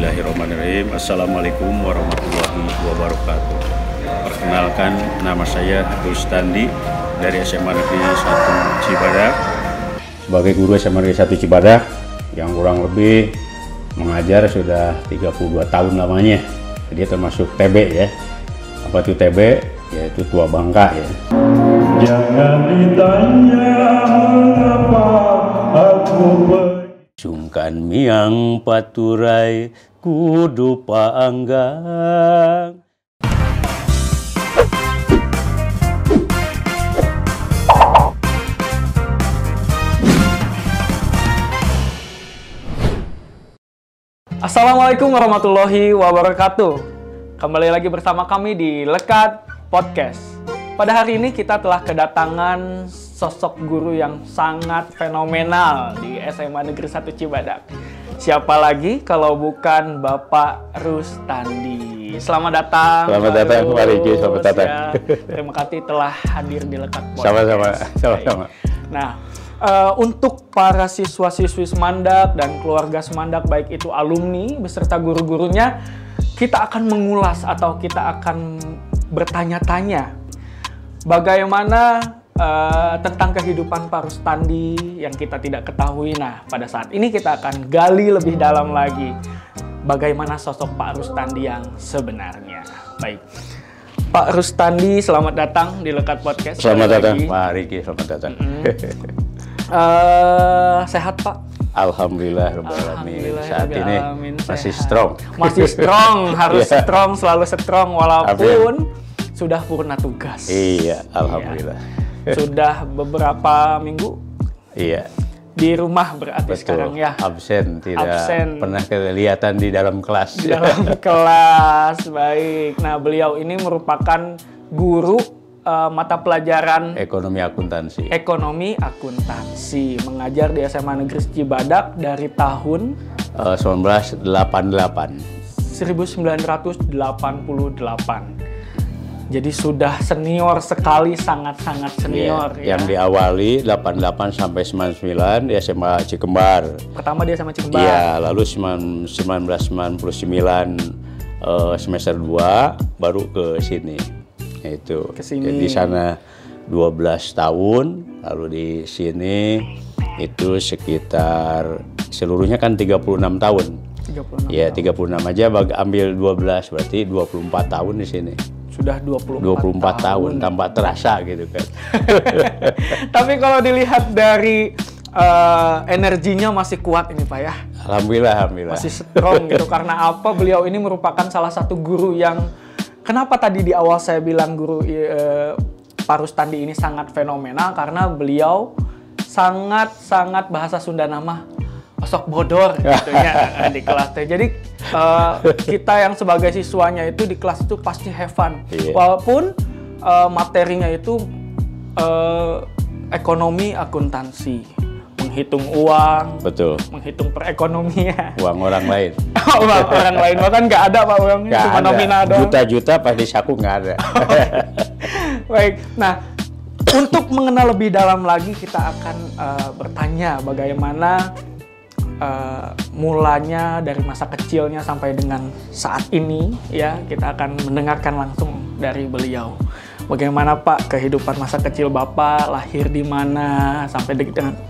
Bismillahirrahmanirrahim. Assalamualaikum warahmatullahi wabarakatuh. Perkenalkan, nama saya Agus Tandi dari SMA Negeri 1 Cibadak. Sebagai guru SMA Negeri 1 Cibadak yang kurang lebih mengajar sudah 32 tahun lamanya. Jadi termasuk TB ya. Apa itu TB? Yaitu tua bangka ya. Jangan ditanya mengapa aku sungkan miang paturai kudu paanggang. Assalamualaikum warahmatullahi wabarakatuh. Kembali lagi bersama kami di Lekat Podcast. Pada hari ini kita telah kedatangan sosok guru yang sangat fenomenal di SMA Negeri 1 Cibadak. Siapa lagi kalau bukan Bapak Rustandi. Selamat datang. Selamat datang Pak Riki, selamat datang. Ya. Terima kasih telah hadir di Lekat Podcast. Sama-sama. Nah, untuk para siswa-siswi Semandak dan keluarga Semandak, baik itu alumni beserta guru-gurunya, kita akan mengulas atau kita akan bertanya-tanya bagaimana tentang kehidupan Pak Rustandi yang kita tidak ketahui. Nah, pada saat ini kita akan gali lebih dalam lagi bagaimana sosok Pak Rustandi yang sebenarnya. Baik, Pak Rustandi, selamat datang di Lekat Podcast. Selamat datang Pak Riki, selamat datang. Sehat Pak? Alhamdulillah, saat ini masih strong. Masih strong, harus strong, selalu strong walaupun sudah purna tugas. Iya, alhamdulillah. Iya. Sudah beberapa minggu. Iya. Di rumah berarti. Betul. Sekarang ya. Absen, tidak pernah kelihatan di dalam kelas. Di dalam kelas, baik. Nah, beliau ini merupakan guru mata pelajaran Ekonomi Akuntansi. Ekonomi Akuntansi, mengajar di SMA Negeri Cibadak dari tahun 1988. 1988. Jadi sudah senior sekali, sangat-sangat senior. Ya. Yang diawali 88 sampai 99 di SMA Cikembar. Pertama di SMA Cikembar. Iya, lalu 1999 semester 2 baru ke sini. Itu. Jadi di sana 12 tahun, lalu di sini itu sekitar seluruhnya kan 36 tahun. 36. Ya, 36 aja ambil 12 berarti 24 tahun di sini. Sudah 24 tahun tanpa terasa gitu kan. Tapi kalau dilihat dari energinya masih kuat ini Pak ya. Alhamdulillah. Masih strong gitu. Karena apa? Beliau ini merupakan salah satu guru yang, kenapa tadi di awal saya bilang guru Pak Rustandi ini sangat fenomenal, karena beliau sangat bahasa Sunda nama osok bodor gitu ya di kelas. Jadi kita yang sebagai siswanya itu di kelas itu pasti have fun. Iya. Walaupun materinya itu ekonomi akuntansi, menghitung uang, betul, menghitung perekonomian, uang orang lain. Uang orang lain bahkan nggak ada Pak uangnya, cuma nominal doang. Juta-juta pas di saku nggak ada. Baik, nah untuk mengenal lebih dalam lagi kita akan bertanya bagaimana mulanya dari masa kecilnya sampai dengan saat ini ya. Kita akan mendengarkan langsung dari beliau. Bagaimana Pak kehidupan masa kecil Bapak, lahir di mana sampai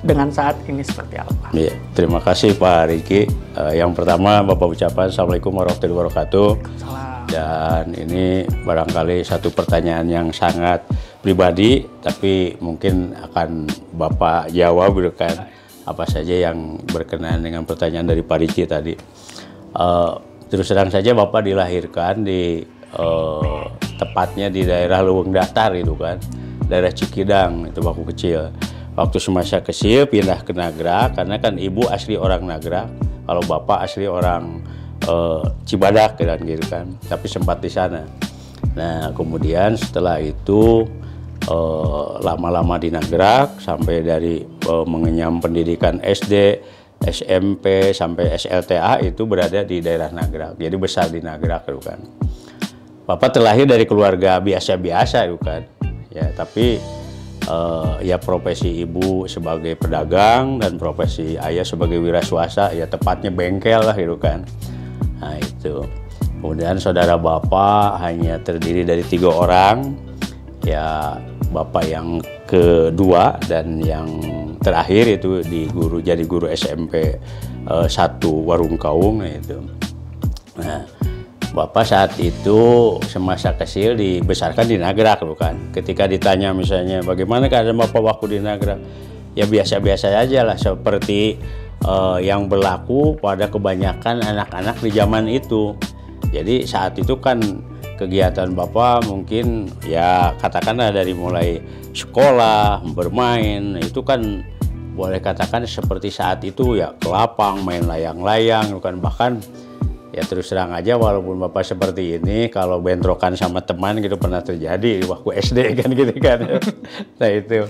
dengan saat ini seperti apa? Iya, terima kasih Pak Riki. Yang pertama Bapak ucapkan Assalamualaikum warahmatullahi wabarakatuh. Salam. Dan ini barangkali satu pertanyaan yang sangat pribadi, tapi mungkin akan Bapak jawab gitu kan. Apa saja yang berkenaan dengan pertanyaan dari Pak Riki tadi. Terus terang saja Bapak dilahirkan di tepatnya di daerah Leuweung Datar itu kan, daerah Cikidang itu waktu kecil. Waktu semasa kecil pindah ke Nagrak karena kan ibu asli orang Nagrak, kalau bapak asli orang Cibadak kan gitu kan, tapi sempat di sana. Nah kemudian setelah itu lama-lama di Nagrak sampai dari mengenyam pendidikan SD, SMP sampai SLTA itu berada di daerah Nagrak. Jadi besar di Nagrak itu kan. Bapak terlahir dari keluarga biasa-biasa itu kan. Ya, tapi ya profesi ibu sebagai pedagang dan profesi ayah sebagai wiraswasta, ya tepatnya bengkel lah gitu kan. Nah itu. Kemudian saudara bapak hanya terdiri dari 3 orang, ya bapak yang kedua dan yang terakhir itu jadi guru SMP 1 Warung Kaung itu. Nah, bapak saat itu semasa kecil dibesarkan di Nagrak, bukan? Ketika ditanya misalnya bagaimana keadaan bapak waktu di Nagrak, ya biasa-biasa aja lah seperti yang berlaku pada kebanyakan anak-anak di zaman itu. Jadi saat itu kan kegiatan bapak mungkin ya katakanlah dari mulai sekolah, bermain, itu kan boleh katakan seperti saat itu ya ke lapang, main layang-layang, bukan, bahkan ya terus terang aja walaupun bapak seperti ini kalau bentrokan sama teman gitu pernah terjadi waktu SD kan gitu kan. Nah itu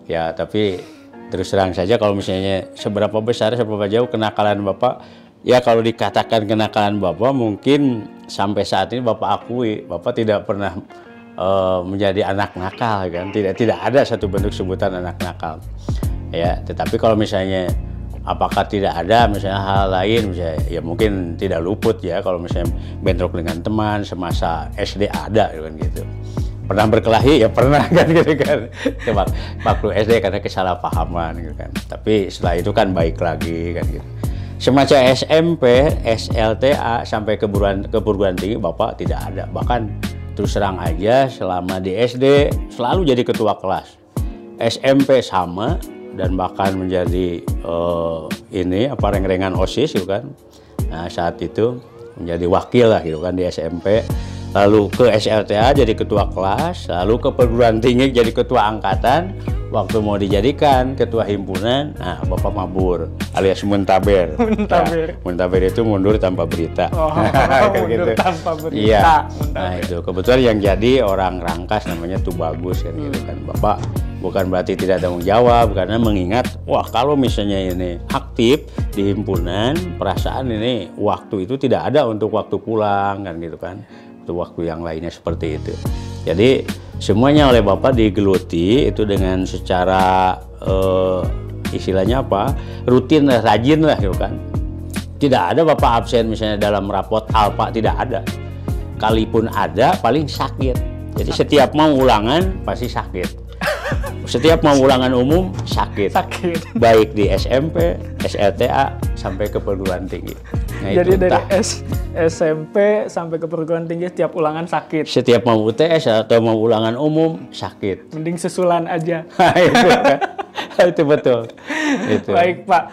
ya, tapi terus terang saja kalau misalnya seberapa besar seberapa jauh kenakalan bapak, ya kalau dikatakan kenakalan bapak mungkin sampai saat ini bapak akui bapak tidak pernah menjadi anak nakal kan, tidak ada satu bentuk sebutan anak nakal ya. Tetapi kalau misalnya apakah tidak ada misalnya hal lain, misalnya ya mungkin tidak luput ya kalau misalnya bentrok dengan teman semasa SD ada kan gitu. Pernah berkelahi ya pernah kan gitu kan, waktu SD karena kesalahpahaman gitu kan, tapi setelah itu kan baik lagi kan gitu. Semacam SMP, SLTA sampai ke perguruan tinggi bapak tidak ada. Bahkan terus terang aja selama di SD selalu jadi ketua kelas. SMP sama dan bahkan menjadi reng-rengan OSIS gitu kan. Nah saat itu menjadi wakil lah gitu kan di SMP. Lalu ke SLTA jadi ketua kelas, lalu ke perguruan tinggi jadi ketua angkatan. Waktu mau dijadikan ketua himpunan, nah bapak mabur alias muntaber. Muntaber. Ya, muntaber itu mundur tanpa berita. Oh, mundur tanpa berita. Iya. Nah itu kebetulan yang jadi orang Rangkas namanya Tubagus kan gitu kan. Bapak bukan berarti tidak tanggung jawab karena mengingat wah kalau misalnya ini aktif di himpunan, perasaan ini waktu itu tidak ada untuk waktu pulang kan gitu kan. Waktu yang lainnya seperti itu. Jadi semuanya oleh bapak digeluti itu dengan secara istilahnya apa, rutin lah, rajin lah gitu kan. Tidak ada bapak absen misalnya dalam rapot alfa, tidak ada. Kalaupun ada paling sakit. Jadi setiap mau ulangan pasti sakit. Setiap mau ulangan umum sakit. Baik di SMP, SLTA sampai ke perguruan tinggi. Nah, jadi dari SMP sampai ke perguruan tinggi setiap ulangan sakit. Setiap mau UTS atau mau ulangan umum sakit. Mending susulan aja. Itu betul. Itu. Baik Pak,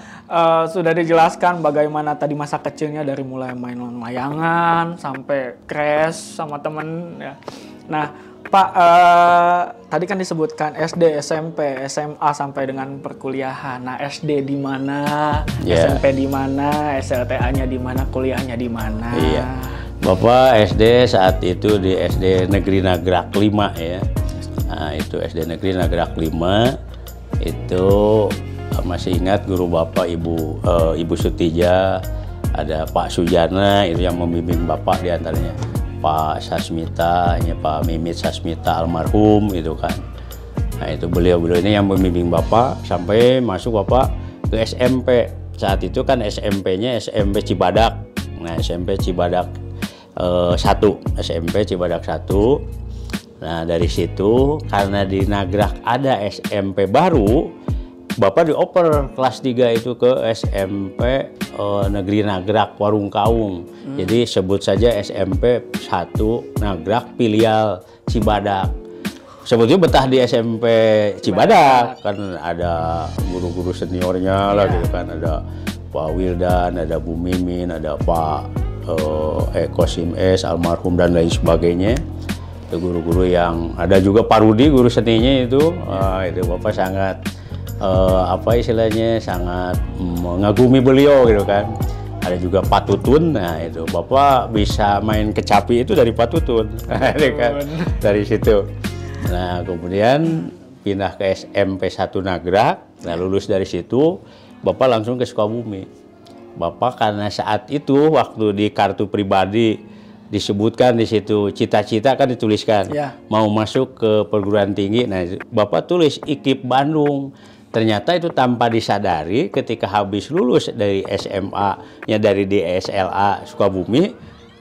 sudah dijelaskan bagaimana tadi masa kecilnya dari mulai main layangan sampai crash sama temen ya. Nah Pak, tadi kan disebutkan SD, SMP, SMA sampai dengan perkuliahan. Nah, SD di mana, SMP di mana, SLTA-nya di mana, kuliahnya di mana? Iya. Bapak SD saat itu di SD Negeri Nagrak 5 ya. Nah, itu SD Negeri Nagrak 5. Itu masih ingat guru Bapak Ibu Sutija, ada Pak Sujana itu yang membimbing Bapak diantaranya. Pak Sasmita, Pak Mimit Sasmita almarhum itu kan. Nah itu beliau ini yang membimbing bapak sampai masuk bapak ke SMP. Saat itu kan SMP-nya SMP Cibadak. Nah SMP Cibadak 1, SMP Cibadak 1. Nah dari situ karena di Nagrak ada SMP baru, bapak dioper kelas 3 itu ke SMP Negeri Nagrak Warung Kaung. Jadi sebut saja SMP 1 Nagrak Filial Cibadak. Sebetulnya betah di SMP Cibadak kan ada guru-guru seniornya lah gitu kan, ada Pak Wildan, ada Bu Mimin, ada Pak Eko Simes almarhum dan lain sebagainya. Itu guru-guru yang ada juga Pak Rudi guru seninya itu. Itu bapak sangat istilahnya sangat mengagumi beliau gitu kan. Ada juga Pak Tutun, nah itu bapak bisa main kecapi itu dari Pak Tutun, kan? Dari situ. Nah kemudian pindah ke SMP 1 Nagrak, nah lulus dari situ bapak langsung ke Sukabumi. Bapak karena saat itu waktu di kartu pribadi disebutkan di situ cita-cita kan dituliskan mau masuk ke perguruan tinggi. Nah bapak tulis IKIP Bandung. ternyata itu tanpa disadari ketika habis lulus dari SMA-nya dari DSLA Sukabumi.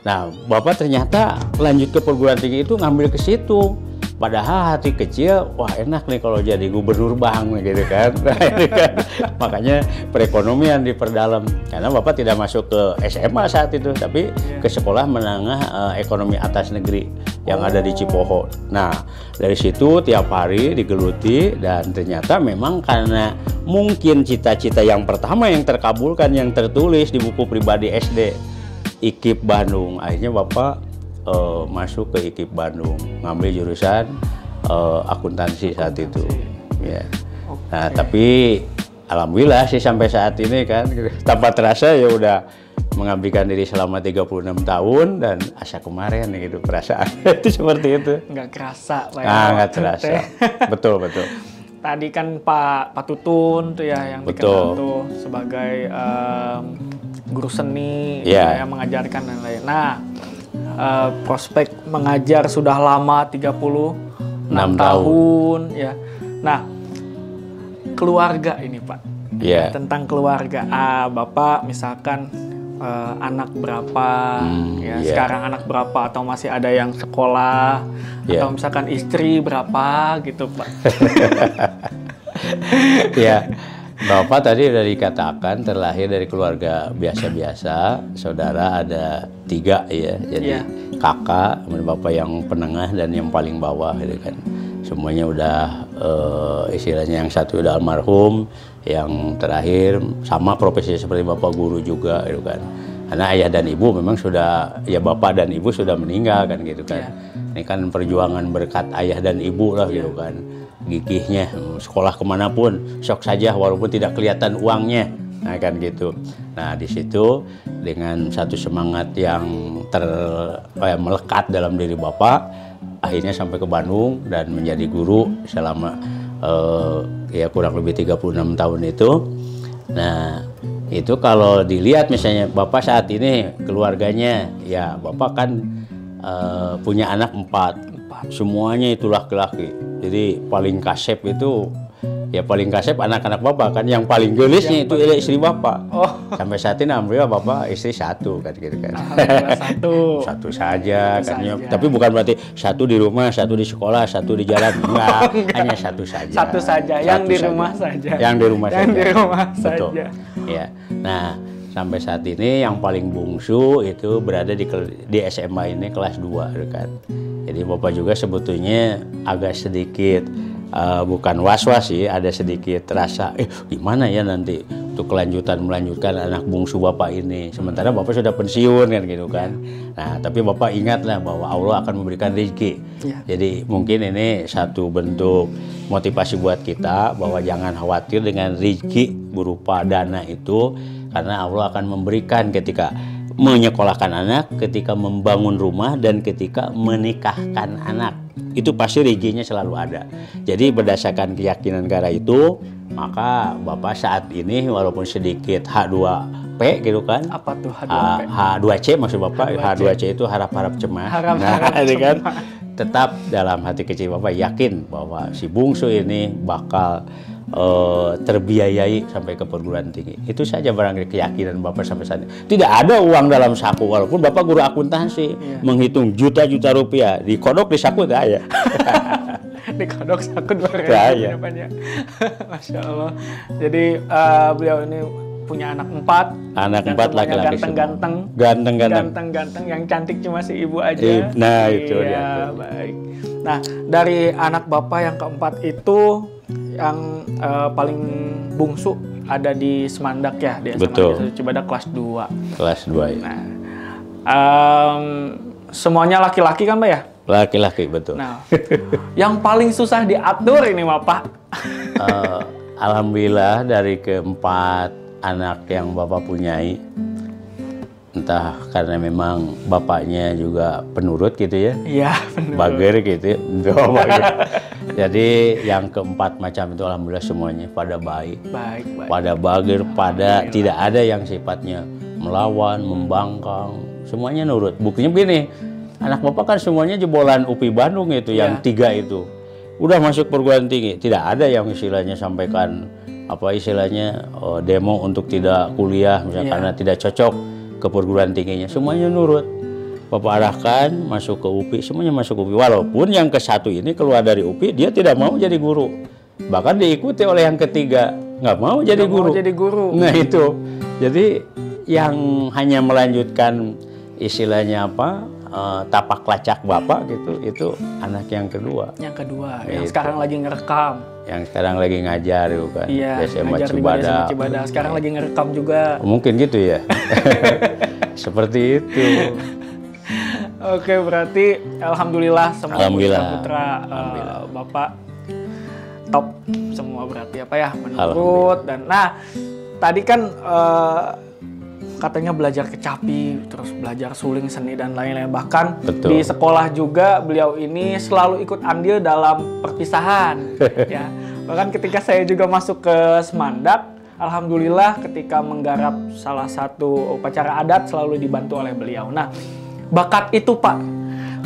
Nah, Bapak ternyata lanjut ke perguruan tinggi itu ngambil ke situ. Padahal hati kecil, wah enak nih kalau jadi gubernur bank gitu kan. Nah, ini kan. Makanya perekonomian diperdalam. Karena Bapak tidak masuk ke SMA saat itu, tapi ke sekolah menengah ekonomi atas negeri yang ada di Cipoho. Nah, dari situ tiap hari digeluti dan ternyata memang karena mungkin cita-cita yang pertama yang terkabulkan, yang tertulis di buku pribadi SD, IKIP Bandung. Akhirnya Bapak masuk ke IKIP Bandung, ngambil jurusan akuntansi saat itu. Ya. Nah, tapi alhamdulillah sih sampai saat ini kan tanpa terasa ya udah mengabdikan diri selama 36 tahun dan asa kemarin gitu perasaan itu seperti itu. Nggak kerasa Pak. Nggak terasa. Betul. Tadi kan Pak Tutun tuh ya yang dikenal tuh sebagai guru seni yang mengajarkan dan lain. Nah, prospek mengajar sudah lama 36 tahun ya. Nah, keluarga ini Pak. Tentang keluarga. Bapak misalkan anak berapa sekarang anak berapa atau masih ada yang sekolah atau misalkan istri berapa gitu Pak. Ya. Bapak tadi sudah dikatakan terlahir dari keluarga biasa-biasa, saudara ada 3 ya, jadi kakak, bapak yang penengah dan yang paling bawah gitu kan. Semuanya udah istilahnya yang satu udah almarhum, yang terakhir sama profesi seperti bapak guru juga gitu kan. Karena ayah dan ibu memang sudah, ya bapak dan ibu sudah meninggal kan gitu kan. Ini kan perjuangan berkat ayah dan ibu lah gitu kan. Gigihnya sekolah kemanapun sok saja walaupun tidak kelihatan uangnya, nah kan gitu. Nah di situ dengan satu semangat yang melekat dalam diri bapak, akhirnya sampai ke Bandung dan menjadi guru selama ya kurang lebih 36 tahun itu. Nah itu kalau dilihat misalnya bapak saat ini keluarganya, ya bapak kan punya anak 4. Semuanya itu laki-laki. Jadi paling kasep itu ya paling kasep anak-anak bapak kan, yang paling gelisnya itu istri bapak. Sampai saat ini alhamdulillah bapak istri 1 kan gitu kan. Satu saja kan. Tapi bukan berarti 1 di rumah, 1 di sekolah, 1 di jalan. Enggak, hanya 1 saja. 1 saja, yang di rumah saja. Yang di rumah saja. Yang di rumah Betul. saja. Ya. Nah, sampai saat ini yang paling bungsu itu berada di SMA ini kelas 2 kan. Jadi bapak juga sebetulnya agak sedikit bukan was-was sih, ada sedikit rasa gimana ya nanti untuk melanjutkan anak bungsu bapak ini. Sementara bapak sudah pensiun kan gitu kan. Nah, tapi bapak ingatlah bahwa Allah akan memberikan rezeki. Jadi mungkin ini satu bentuk motivasi buat kita bahwa jangan khawatir dengan rezeki berupa dana itu, karena Allah akan memberikan ketika menyekolahkan anak, ketika membangun rumah, dan ketika menikahkan anak. Itu pasti rezekinya selalu ada. Jadi berdasarkan keyakinan negara itu, maka bapak saat ini walaupun sedikit H2P gitu kan. Apa tuh H2P? H2C maksud bapak. H2C itu harap-harap cemas. Harap-harap cemas. Kan tetap dalam hati kecil bapak yakin bahwa si bungsu ini bakal terbiayai sampai ke perguruan tinggi. Itu saja barangkali keyakinan bapak sampai saat ini. Tidak ada uang dalam saku, walaupun bapak guru akuntansi menghitung juta-juta rupiah di kodok di saku tidak ya. Di kodok saku 2.000 depannya. Masya Allah. Jadi beliau ini punya anak 4. Anak 4 laki-laki ganteng-ganteng yang cantik cuma si ibu aja. Nah itu dia. Baik. Nah dari anak bapak yang keempat itu yang paling bungsu ada di Semandak ya, di SMA Cibadak kelas 2. Kelas 2 ya. Nah, semuanya laki-laki kan Pak ya? Laki-laki betul. Nah, yang paling susah diatur ini Bapak. Alhamdulillah dari keempat anak yang bapak punyai, entah karena memang bapaknya juga penurut gitu ya. Iya, penurut. Bager gitu ya. Jadi yang keempat macam itu alhamdulillah semuanya pada baik. Pada bager, pada tidak ada yang sifatnya melawan, membangkang. Semuanya nurut. Buktinya begini, anak bapak kan semuanya jebolan UPI Bandung itu yang 3 itu. udah masuk perguruan tinggi. Tidak ada yang istilahnya sampaikan apa istilahnya demo untuk tidak kuliah misalnya karena tidak cocok ke perguruan tingginya. Semuanya nurut. Bapak arahkan masuk ke UPI, semuanya masuk UPI. Walaupun yang ke-1 ini keluar dari UPI, dia tidak mau jadi guru. Bahkan diikuti oleh yang ketiga, nggak mau jadi guru. Mau jadi guru. Nah itu, jadi yang hanya melanjutkan istilahnya apa tapak lacak bapak gitu, itu anak yang kedua. Yang kedua, yang sekarang lagi ngerekam. Yang sekarang lagi ngajar itu kan, Iya, SMA ngajar Cibadak. di Cibadak. Sekarang lagi ngerekam juga. Mungkin gitu ya. Seperti itu. Oke, berarti alhamdulillah semua Alhamdulillah. putra Bapak top semua berarti apa ya menurut. Dan nah tadi kan katanya belajar kecapi, terus belajar suling, seni dan lain-lain. Bahkan Betul. di sekolah juga beliau ini selalu ikut andil dalam perpisahan. Ya, bahkan ketika saya juga masuk ke Semandak, alhamdulillah ketika menggarap salah satu upacara adat selalu dibantu oleh beliau. Nah, bakat itu Pak,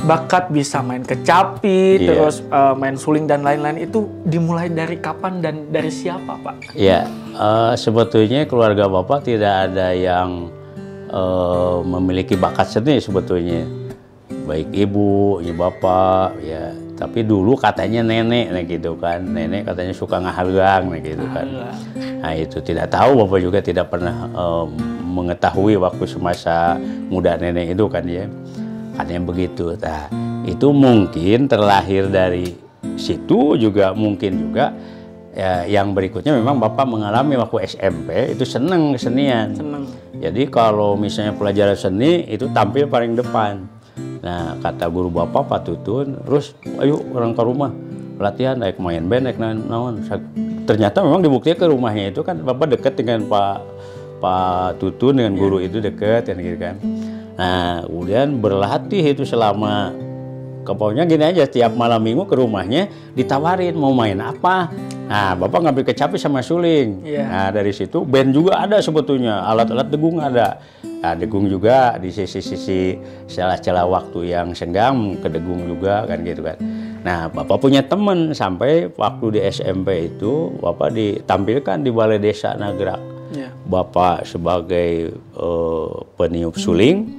bakat bisa main kecapi, terus main suling dan lain-lain itu dimulai dari kapan dan dari siapa Pak? Ya, sebetulnya keluarga Bapak tidak ada yang memiliki bakat seni sebetulnya. Baik ibu, bapak, ya. Tapi dulu katanya nenek, nah gitu kan. Nenek katanya suka ngahargang, nah gitu kan. Nah itu tidak tahu, Bapak juga tidak pernah mengetahui waktu semasa muda nenek itu kan ya. Katanya begitu. Nah, itu mungkin terlahir dari situ juga mungkin juga ya, yang berikutnya memang Bapak mengalami waktu SMP itu seneng kesenian. Seneng. Jadi kalau misalnya pelajaran seni itu tampil paling depan. Nah, kata guru Bapak Pak Tutun, terus ayo orang ke rumah latihan, naik main band, naik naon. Ternyata memang dibuktikan ke rumahnya itu kan Bapak dekat dengan Pak Tutun dengan guru itu dekat kan gitu kan. Nah, kemudian berlatih itu selama kepaunya gini aja, tiap malam minggu ke rumahnya ditawarin mau main apa. Nah, Bapak ngambil kecapi sama suling. Nah, dari situ band juga ada sebetulnya, alat-alat degung ada. Nah, degung juga di sisi-sisi celah-celah waktu yang senggang ke degung juga kan gitu kan. Nah, Bapak punya teman sampai waktu di SMP itu Bapak ditampilkan di Balai Desa Nagrak. Bapak sebagai peniup suling,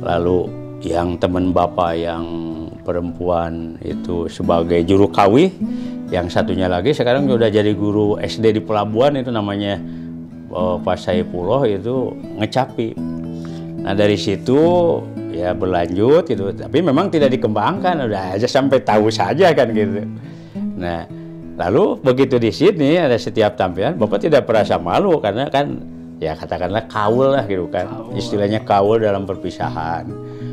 lalu yang teman Bapak yang perempuan itu sebagai juru kawih, yang satunya lagi sekarang sudah jadi guru SD di Pelabuhan itu namanya Pak Saipullah itu ngecapi. Nah dari situ ya berlanjut gitu, tapi memang tidak dikembangkan, udah aja sampai tahu saja kan gitu. Nah lalu begitu di sini ada setiap tampilan Bapak tidak merasa malu karena kan ya katakanlah kaul lah gitu kan, istilahnya kaul dalam perpisahan.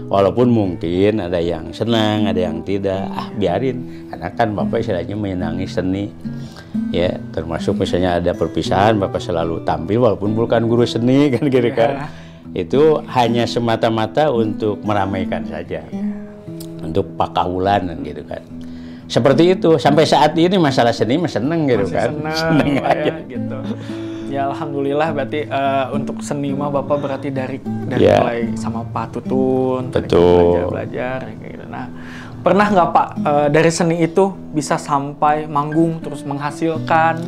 Walaupun mungkin ada yang senang, ada yang tidak, biarin. Karena kan Bapak istilahnya menyenangi seni. Ya, termasuk misalnya ada perpisahan, Bapak selalu tampil walaupun bukan guru seni kan gitu kan. Itu hanya semata-mata untuk meramaikan saja. Untuk pakaulan kan gitu kan. Seperti itu, sampai saat ini masalah seni masih seneng gitu kan. Seneng aja gitu. Ya alhamdulillah berarti untuk seni mah Bapak berarti dari mulai sama Pak Tutun, belajar kayak gitu. Nah, pernah nggak Pak dari seni itu bisa sampai manggung terus menghasilkan?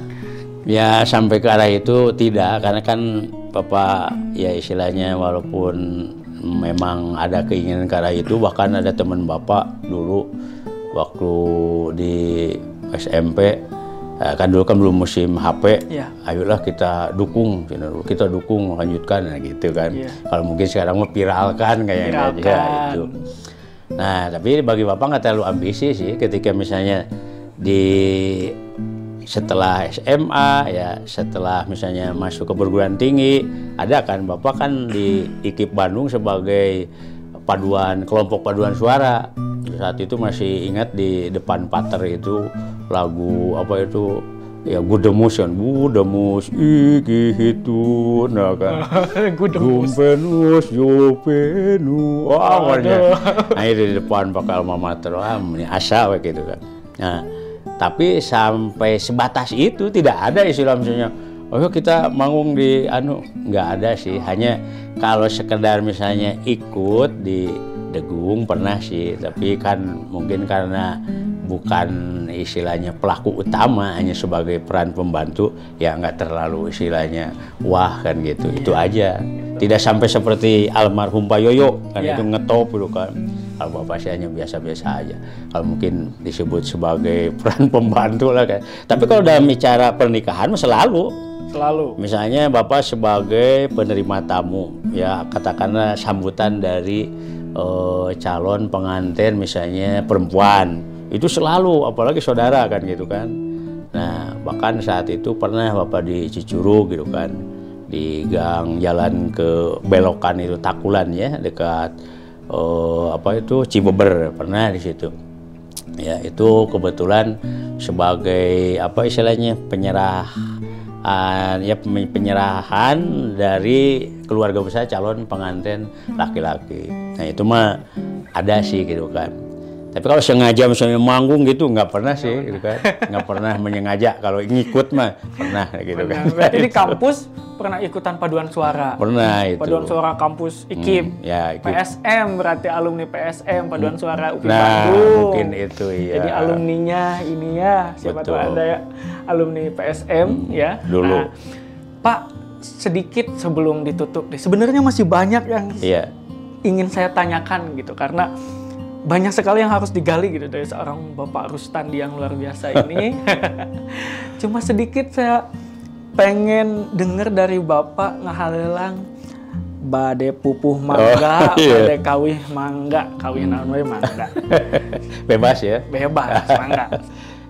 Ya sampai ke arah itu tidak, karena kan Bapak ya istilahnya walaupun memang ada keinginan ke arah itu, bahkan ada teman Bapak dulu waktu di SMP. Kan dulu kan belum musim HP, ayolah kita dukung lanjutkan nah gitu kan. Kalau mungkin sekarang mau viralkan kayaknya itu. Nah tapi bagi Bapak nggak terlalu ambisi sih ketika misalnya setelah SMA ya, setelah misalnya masuk ke perguruan tinggi, ada kan Bapak kan di IKIP Bandung sebagai kelompok paduan suara. Saat itu masih ingat di depan pater itu lagu apa itu ya Gudemus kan, Gudemus iki hitun nah kan Gumpenus Jopenu awalnya. Nah itu di depan pakai alma mater, ini asa gitu kan. Nah tapi sampai sebatas itu tidak ada istilah misalnya oh kita manggung di nggak ada sih. Hanya kalau sekedar misalnya ikut di Degung pernah sih, tapi kan mungkin karena bukan istilahnya pelaku utama, hanya sebagai peran pembantu, ya nggak terlalu istilahnya wah kan gitu. Itu aja. Tidak sampai seperti almarhum Pak Yoyo kan, itu ngetop gitu kan. Kalau Bapak sih hanya biasa-biasa aja. Kalau mungkin disebut sebagai peran pembantu lah kan. Tapi kalau dalam bicara pernikahan selalu. Misalnya Bapak sebagai penerima tamu, ya katakanlah sambutan dari calon pengantin misalnya perempuan, itu selalu, apalagi saudara kan gitu kan. Nah bahkan saat itu pernah Bapak di Cicurug gitu kan, di gang jalan ke belokan itu Takulan ya, dekat Cibeber, pernah di situ. Ya itu kebetulan sebagai apa istilahnya penyerahan dari keluarga besar calon pengantin laki-laki. Nah itu mah ada sih gitu kan. Tapi kalau sengaja misalnya manggung gitu nggak pernah sih gitu kan. Nggak pernah menyengaja. Kalau ngikut mah pernah gitu kan. Berarti di kampus pernah ikutan paduan suara? Pernah itu. Paduan suara kampus IKIP. Ya, IKIP. PSM berarti alumni PSM paduan suara UPI Nah, Bandung. mungkin itu iya. Jadi alumninya ini ya, siapa tahu Anda ya alumni PSM ya. Dulu. Nah, Pak, sedikit sebelum ditutup deh. Sebenarnya masih banyak yang ingin saya tanyakan gitu, karena banyak sekali yang harus digali gitu dari seorang Bapak Rustandi yang luar biasa ini. Cuma sedikit saya pengen dengar dari Bapak ngahalelang bade pupuh mangga, bade kawih mangga, kawih naon mangga. Bebas ya? Bebas, mangga.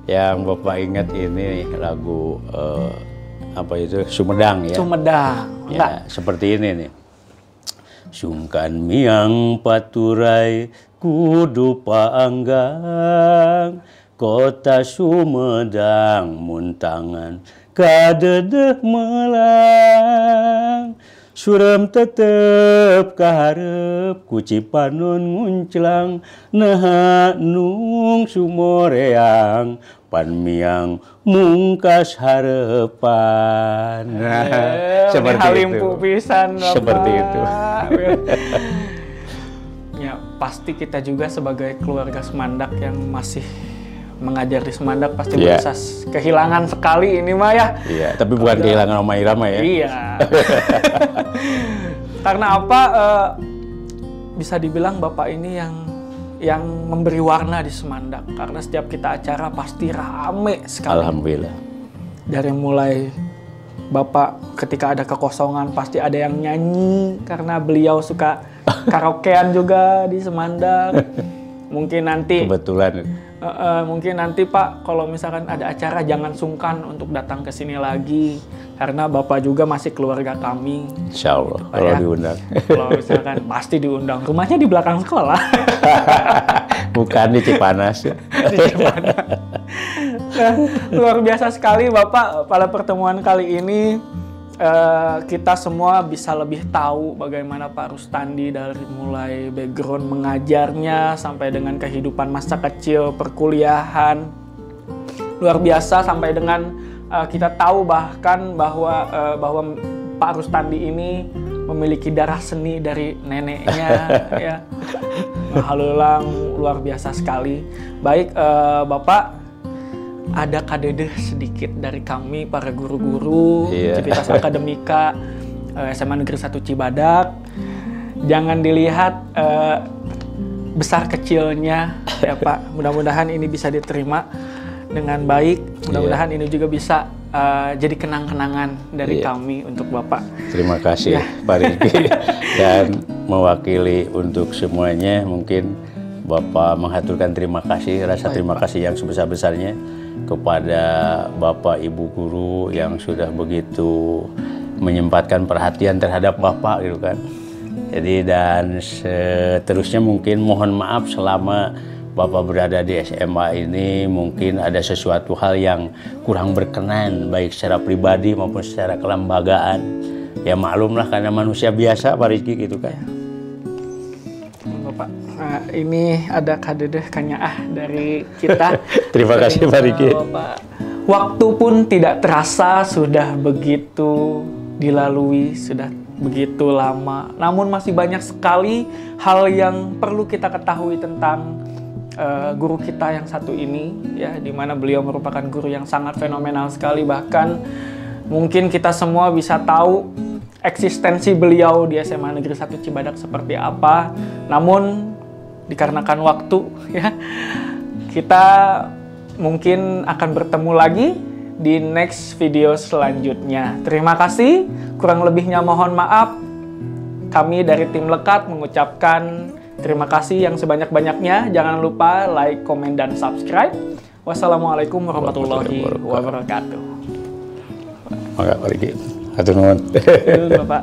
Yang Bapak ingat ini lagu Sumedang ya? Sumedang. Ya, seperti ini nih. Sungkan miang paturai kudu paanggang, kota Sumedang muntangan kadedeh melang, surem tetep kaharep kucipanon ngunclang, naha nung sumoreang pan miang mungkas harepan. Seperti itu. Pisan, seperti itu. Ya, pasti kita juga sebagai keluarga Semandak yang masih mengajar di Semandak pasti merasa kehilangan sekali ini mah ya. Iya, tapi bukan kehilangan Oma Irama ya. Iya. Karena apa? Bisa dibilang Bapak ini yang memberi warna di Semandak. Karena setiap kita acara pasti rame sekali. Alhamdulillah. Dari mulai Bapak ketika ada kekosongan pasti ada yang nyanyi karena beliau suka karaokean juga di Semandak. Mungkin nanti kebetulan mungkin nanti Pak kalau misalkan ada acara jangan sungkan untuk datang ke sini lagi karena Bapak juga masih keluarga kami. Insya Allah kalau diundang. Kalau misalkan pasti diundang. Rumahnya di belakang sekolah. Bukan di Cipanas. Di Cipanas. Nah, luar biasa sekali Bapak pada pertemuan kali ini. Kita semua bisa lebih tahu bagaimana Pak Rustandi dari mulai background mengajarnya sampai dengan kehidupan masa kecil, perkuliahan. Luar biasa sampai dengan kita tahu bahkan bahwa Pak Rustandi ini memiliki darah seni dari neneknya ya. Halelang luar biasa sekali. Baik Bapak, ada kadedeh sedikit dari kami para guru-guru Civitas Akademika SMA Negeri 1 Cibadak. Jangan dilihat besar kecilnya ya Pak. Mudah-mudahan ini bisa diterima dengan baik. Mudah-mudahan ini juga bisa jadi kenang-kenangan dari kami untuk Bapak. Terima kasih Pak Rizky. Dan mewakili untuk semuanya mungkin Bapak mengaturkan terima kasih, rasa terima kasih yang sebesar-besarnya kepada Bapak Ibu guru yang sudah begitu menyempatkan perhatian terhadap Bapak gitu kan. Jadi dan seterusnya mungkin mohon maaf selama Bapak berada di SMA ini mungkin ada sesuatu hal yang kurang berkenan baik secara pribadi maupun secara kelembagaan. Ya maklumlah karena manusia biasa Pak Rizky gitu kan. Bapak, ini ada kadedeh kanyaah dari kita. Terima kasih Pak Rizky. Waktu pun tidak terasa sudah begitu dilalui, sudah begitu lama. Namun masih banyak sekali hal yang perlu kita ketahui tentang guru kita yang satu ini, ya, di mana beliau merupakan guru yang sangat fenomenal sekali. Bahkan mungkin kita semua bisa tahu eksistensi beliau di SMA Negeri 1 Cibadak seperti apa. Namun dikarenakan waktu, ya, kita mungkin akan bertemu lagi di next video selanjutnya. Terima kasih. Kurang lebihnya mohon maaf. Kami dari tim Lekat mengucapkan terima kasih yang sebanyak-banyaknya. Jangan lupa like, komen, dan subscribe. Wassalamualaikum warahmatullahi wabarakatuh. Maka, Pak Riki. Hatur nuhun. Bapak.